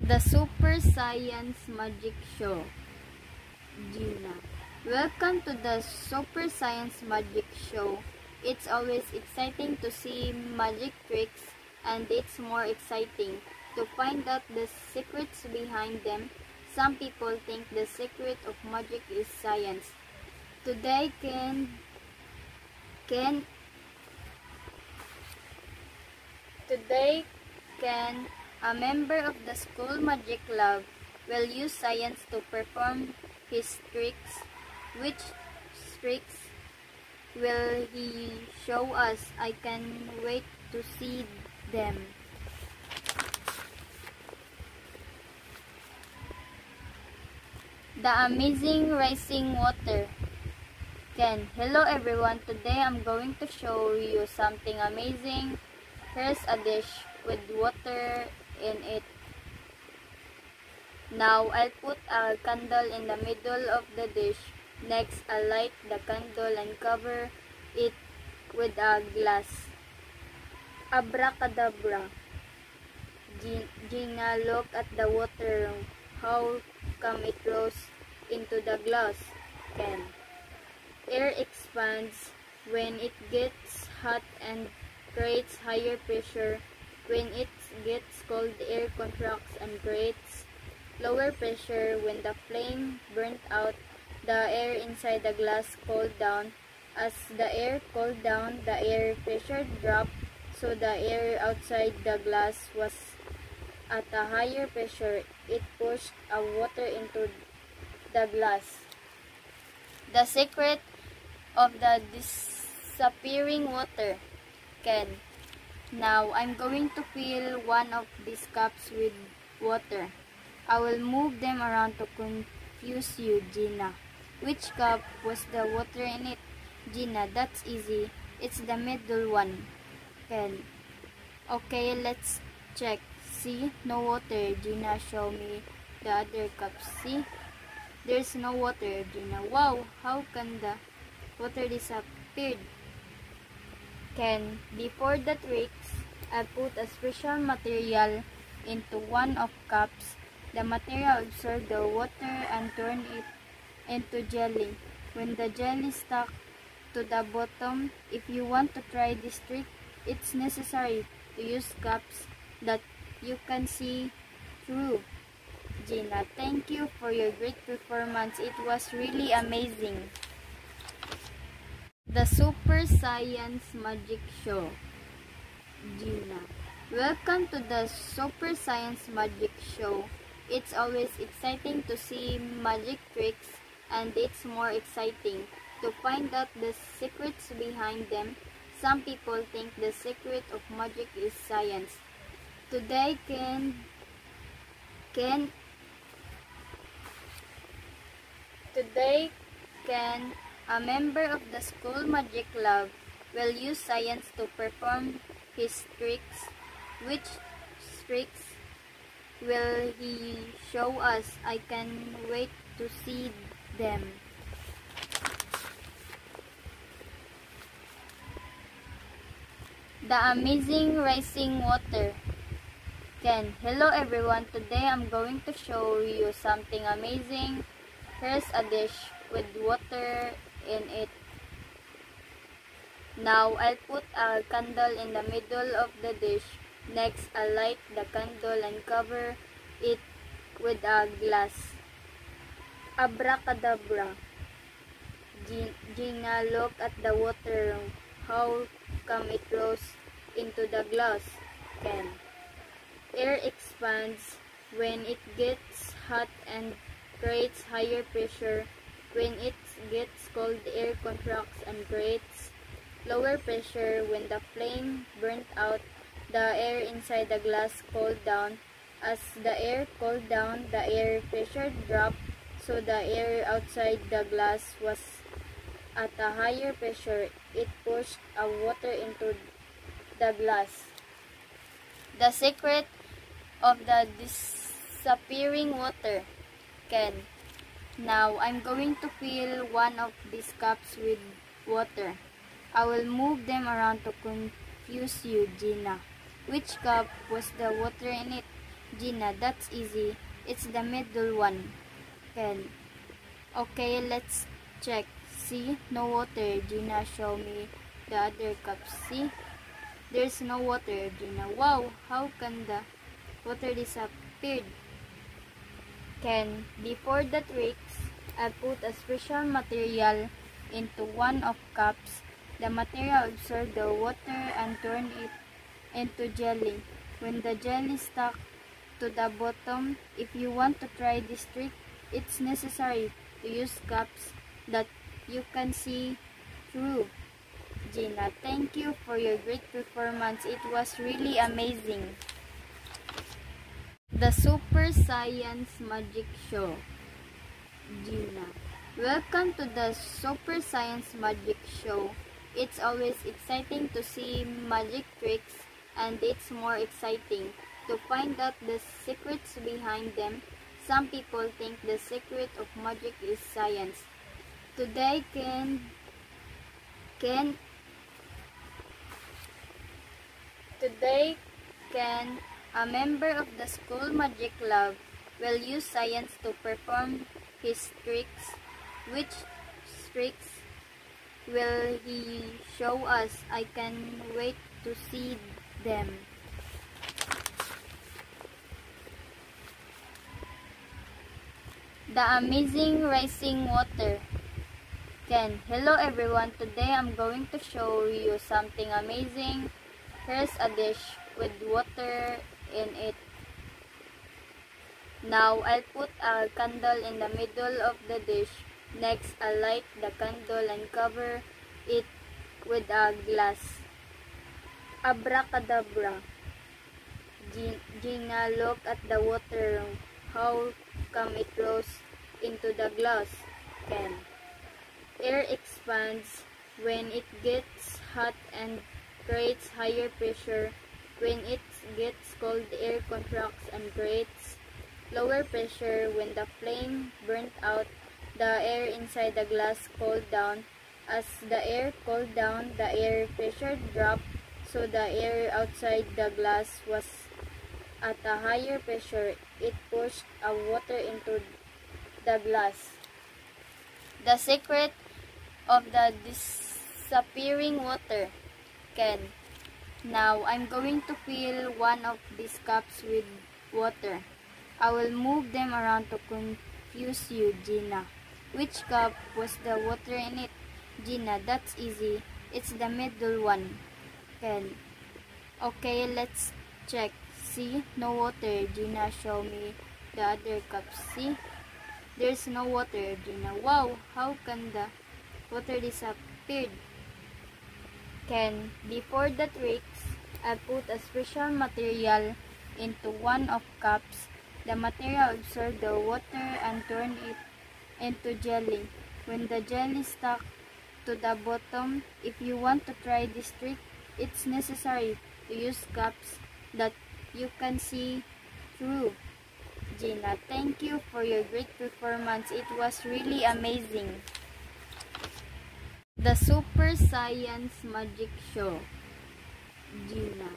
The Super Science Magic Show. Gina. Welcome to the Super Science Magic Show. It's always exciting to see magic tricks, and it's more exciting to find out the secrets behind them. Some people think the secret of magic is science. Today Ken, a member of the school magic lab, will use science to perform his tricks. Which tricks will he show us? I can wait to see them. The amazing rising water. Ken, hello everyone. Today I'm going to show you something amazing. Here's a dish with water in it. Now I'll put a candle in the middle of the dish. Next, I'll light the candle and cover it with a glass. Abracadabra. Gina, look at the water. How come it flows into the glass? Ken. Air expands when it gets hot and creates higher pressure. When it gets cold, air contracts and creates lower pressure. When the flame burnt out, the air inside the glass cooled down. As the air cooled down, the air pressure dropped, so the air outside the glass was at a higher pressure. It pushed water into the glass. The secret of the disappearing water. Ken. Now, I'm going to fill one of these cups with water. I will move them around to confuse you, Gina. Which cup was the water in it? Gina, that's easy. It's the middle one. Ken. Okay, let's check. See? No water. Gina, show me the other cups. See? There's no water, Gina. Wow, how can the water disappeared? Ken, before the tricks, I put a special material into one of cups. The material absorbed the water and turned it into jelly. When the jelly stuck to the bottom, if you want to try this trick, it's necessary to use cups that you can see through. Gina, thank you for your great performance. It was really amazing. The Super Science Magic Show. Gina. Welcome to the Super Science Magic Show. It's always exciting to see magic tricks, and it's more exciting to find out the secrets behind them. Some people think the secret of magic is science. Today Ken, a member of the school magic lab, will use science to perform his tricks. Which tricks will he show us? I can wait to see them. The amazing rising water. Ken, hello everyone. Today I'm going to show you something amazing. Here's a dish with water in it. Now I'll put a candle in the middle of the dish. Next, I'll light the candle and cover it with a glass. Abracadabra. Gina, look at the water. How come it flows into the glass? Ken. Air expands when it gets hot and creates higher pressure. When it gets cold, air contracts and creates lower pressure. When the flame burnt out, the air inside the glass cooled down. As the air cooled down, the air pressure dropped, so the air outside the glass was at a higher pressure. It pushed water into the glass. The secret of the disappearing water. Ken. Now, I'm going to fill one of these cups with water. I will move them around to confuse you, Gina. Which cup was the water in it? Gina, that's easy. It's the middle one. Ken, okay, let's check. See, no water. Gina, show me the other cups. See, there's no water. Gina, wow, how can the water disappeared? Ken, before the tricks, I put a special material into one of cups. The material absorbed the water and turned it into jelly. When the jelly stuck to the bottom, if you want to try this trick, it's necessary to use cups that you can see through. Gina, thank you for your great performance. It was really amazing. The Super Science Magic Show. Gina, welcome to the Super Science Magic Show. It's always exciting to see magic tricks, and it's more exciting to find out the secrets behind them. Some people think the secret of magic is science. Today, a member of the school magic club, will use science to perform his tricks. Which tricks will he show us? I can wait to see them. The amazing rising water. Ken, hello everyone. Today I'm going to show you something amazing. Here's a dish with water in it. Now I'll put a candle in the middle of the dish. Next, I'll light the candle and cover it with a glass. Abracadabra. Gina, look at the water. How come it flows into the glass? Ken, air expands when it gets hot and creates higher pressure. When it gets cold, air contracts and creates lower pressure. When the flame burnt out, the air inside the glass cooled down. As the air cooled down, the air pressure dropped, so the air outside the glass was at a higher pressure. It pushed water into the glass. The secret of the disappearing water. Ken, now I'm going to fill one of these cups with water. I will move them around to confuse you. Gina, which cup was the water in it? Gina, that's easy. It's the middle one. Ken, okay, let's check. See, no water. Gina, show me the other cups. See, there's no water. Gina, wow, how can the water disappeared? Ken, before the tricks, I put a special material into one of cups. The material absorbed the water and turned it into jelly. When the jelly stuck to the bottom, if you want to try this trick, it's necessary to use cups that you can see through. Gina, thank you for your great performance. It was really amazing. The Super Science Magic Show. Gina,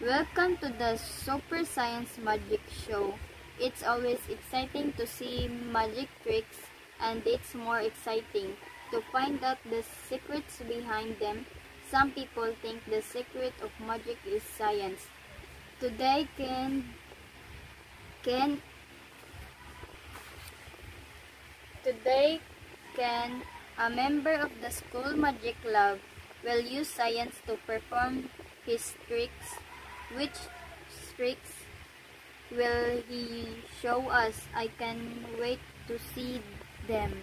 welcome to the Super Science Magic Show. It's always exciting to see magic tricks, and it's more exciting to find out the secrets behind them. Some people think the secret of magic is science. Today, a member of the school magic club, will use science to perform his tricks. Which tricks will he show us? I can wait to see them.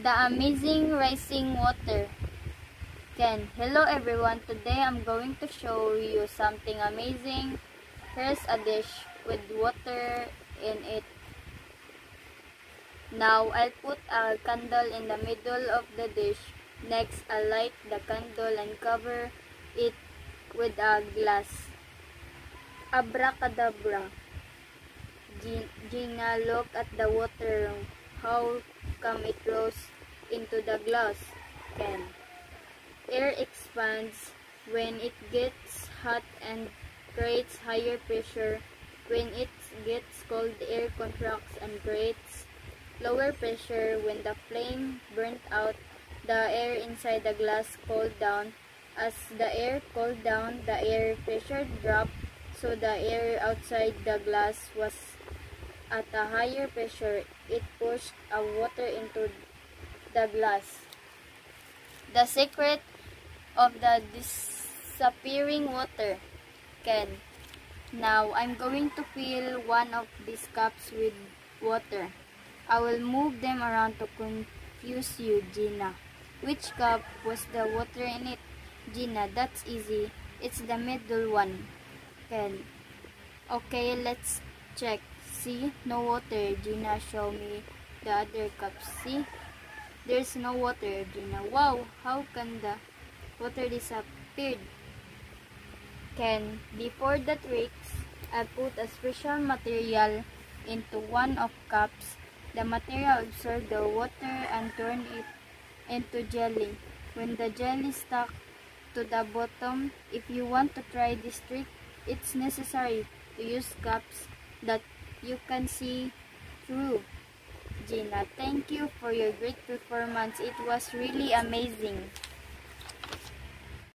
The amazing rising water. Ken, hello everyone. Today I'm going to show you something amazing. Here's a dish with water in it. Now I'll put a candle in the middle of the dish. Next, I'll light the candle and cover it with a glass. Abracadabra. Gina, look at the water. How come it flows into the glass? Ken, air expands when it gets hot and creates higher pressure. When it gets cold, air contracts and creates lower pressure. When the flame burnt out, the air inside the glass cooled down. As the air cooled down, the air pressure dropped, so the air outside the glass was at a higher pressure. It pushed water into the glass. The secret of the disappearing water. Ken. Now, I'm going to fill one of these cups with water. I will move them around to confuse you, Gina. Which cup was the water in it? Gina, that's easy. It's the middle one. Ken. Okay, let's check. See? No water. Gina, show me the other cups. See? There's no water, Gina. Wow, how can the water disappeared? Ken, before the tricks, I put a special material into one of cups. The material absorbed the water and turned it into jelly. When the jelly stuck to the bottom, if you want to try this trick, it's necessary to use cups that you can see through. Gina, thank you for your great performance. It was really amazing.